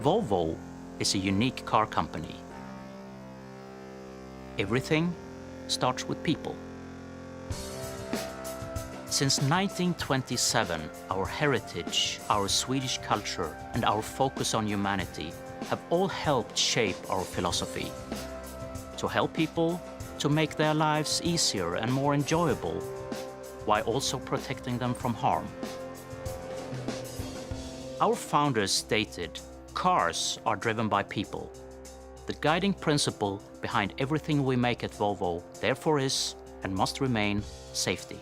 Volvo is a unique car company. Everything starts with people. Since 1927, our heritage, our Swedish culture, and our focus on humanity have all helped shape our philosophy. To help people to make their lives easier and more enjoyable, while also protecting them from harm. Our founders stated, "Cars are driven by people." The guiding principle behind everything we make at Volvo therefore is, and must remain, safety.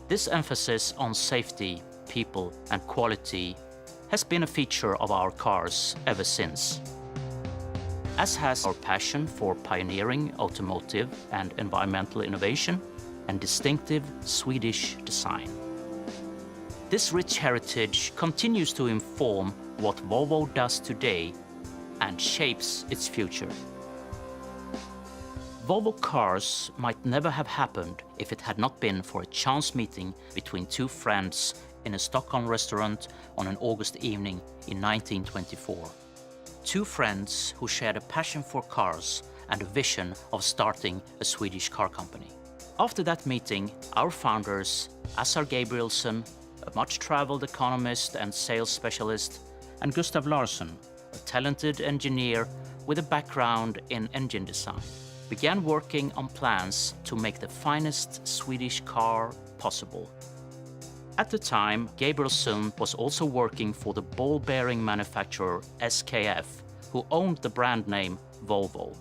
This emphasis on safety, people, and quality has been a feature of our cars ever since, as has our passion for pioneering automotive and environmental innovation and distinctive Swedish design. This rich heritage continues to inform what Volvo does today and shapes its future. Volvo cars might never have happened if it had not been for a chance meeting between two friends in a Stockholm restaurant on an August evening in 1924. Two friends who shared a passion for cars and a vision of starting a Swedish car company. After that meeting, our founders, Assar Gabrielsson, a much-traveled economist and sales specialist, and Gustav Larsson, a talented engineer with a background in engine design, began working on plans to make the finest Swedish car possible. At the time, Gabrielsson was also working for the ball bearing manufacturer SKF, who owned the brand name Volvo.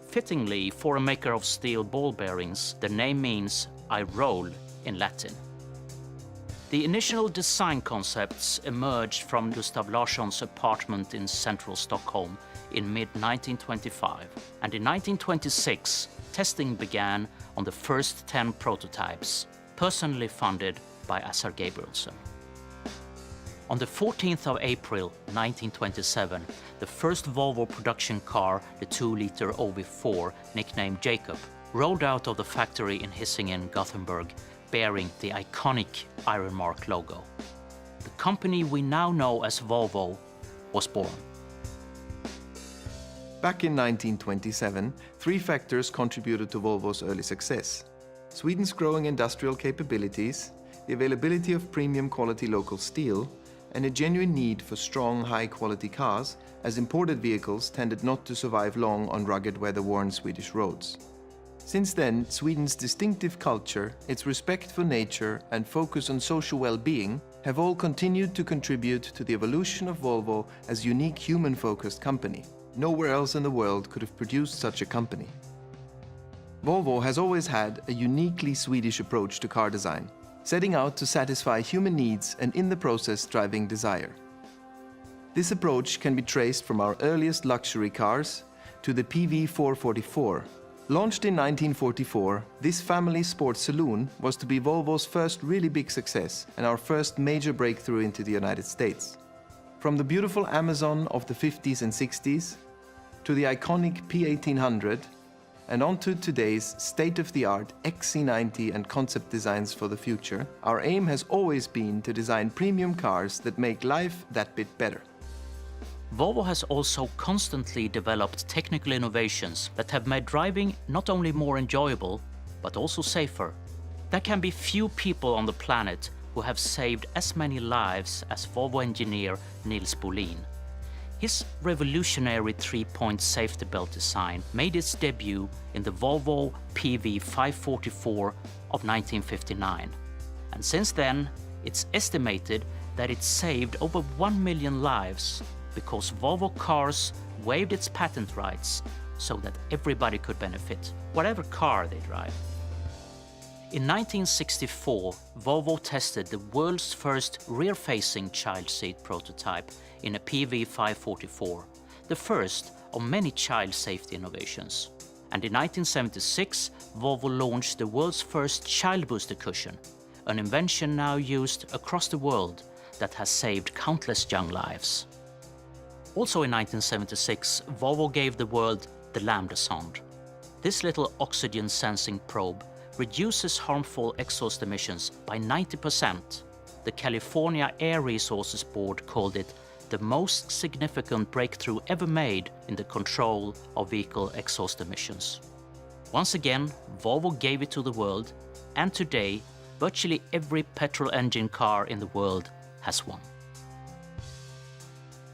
Fittingly, for a maker of steel ball bearings, the name means "I roll" in Latin. The initial design concepts emerged from Gustav Larsson's apartment in central Stockholm in mid-1925, and in 1926, testing began on the first 10 prototypes, personally funded by Assar Gabrielsson. On the 14th of April 1927, the first Volvo production car, the 2-liter OV4, nicknamed Jacob, rolled out of the factory in Hisingen, Gothenburg, bearing the iconic Iron Mark logo. The company we now know as Volvo was born. Back in 1927, three factors contributed to Volvo's early success: Sweden's growing industrial capabilities, the availability of premium quality local steel, and a genuine need for strong, high-quality cars, as imported vehicles tended not to survive long on rugged, weather-worn Swedish roads. Since then, Sweden's distinctive culture, its respect for nature, and focus on social well-being have all continued to contribute to the evolution of Volvo as a unique human-focused company. Nowhere else in the world could have produced such a company. Volvo has always had a uniquely Swedish approach to car design, setting out to satisfy human needs and in the process driving desire. This approach can be traced from our earliest luxury cars to the PV444. Launched in 1944, this family sports saloon was to be Volvo's first really big success and our first major breakthrough into the United States. From the beautiful Amazon of the 50s and 60s, to the iconic P1800, and onto today's state-of-the-art XC90 and concept designs for the future, our aim has always been to design premium cars that make life that bit better. Volvo has also constantly developed technical innovations that have made driving not only more enjoyable, but also safer. There can be few people on the planet who have saved as many lives as Volvo engineer Nils Bolin. His revolutionary 3-point safety belt design made its debut in the Volvo PV544 of 1959. And since then, it's estimated that it saved over 1 million lives because Volvo cars waived its patent rights so that everybody could benefit, whatever car they drive. In 1964, Volvo tested the world's first rear-facing child seat prototype in a PV544, the first of many child safety innovations. And in 1976, Volvo launched the world's first child booster cushion, an invention now used across the world that has saved countless young lives. Also in 1976, Volvo gave the world the Lambda Sonde. This little oxygen sensing probe reduces harmful exhaust emissions by 90%. The California Air Resources Board called it the most significant breakthrough ever made in the control of vehicle exhaust emissions. Once again, Volvo gave it to the world, and today, virtually every petrol engine car in the world has one.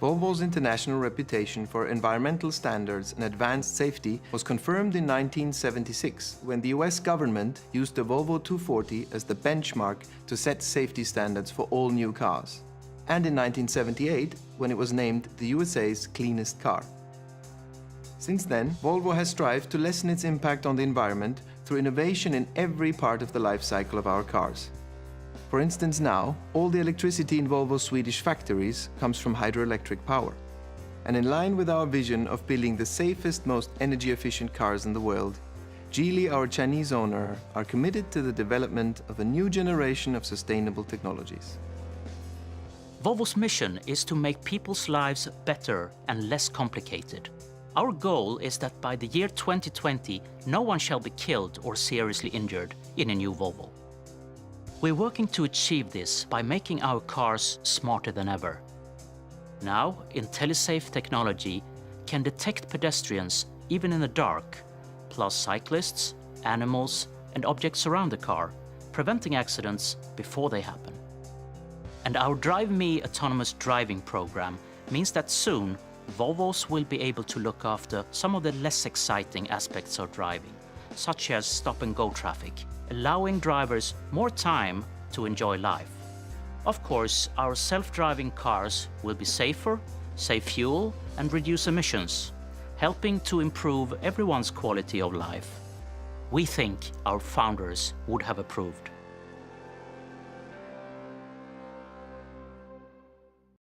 Volvo's international reputation for environmental standards and advanced safety was confirmed in 1976 when the US government used the Volvo 240 as the benchmark to set safety standards for all new cars, and in 1978 when it was named the USA's cleanest car. Since then, Volvo has strived to lessen its impact on the environment through innovation in every part of the life cycle of our cars. For instance, now, all the electricity in Volvo's Swedish factories comes from hydroelectric power. And in line with our vision of building the safest, most energy-efficient cars in the world, Geely, our Chinese owner, are committed to the development of a new generation of sustainable technologies. Volvo's mission is to make people's lives better and less complicated. Our goal is that by the year 2020, no one shall be killed or seriously injured in a new Volvo. We're working to achieve this by making our cars smarter than ever. Now, IntelliSafe technology can detect pedestrians even in the dark, plus cyclists, animals, and objects around the car, preventing accidents before they happen. And our Drive Me autonomous driving program means that soon Volvos will be able to look after some of the less exciting aspects of driving, such as stop-and-go traffic, allowing drivers more time to enjoy life. Of course, our self-driving cars will be safer, save fuel, and reduce emissions, helping to improve everyone's quality of life. We think our founders would have approved.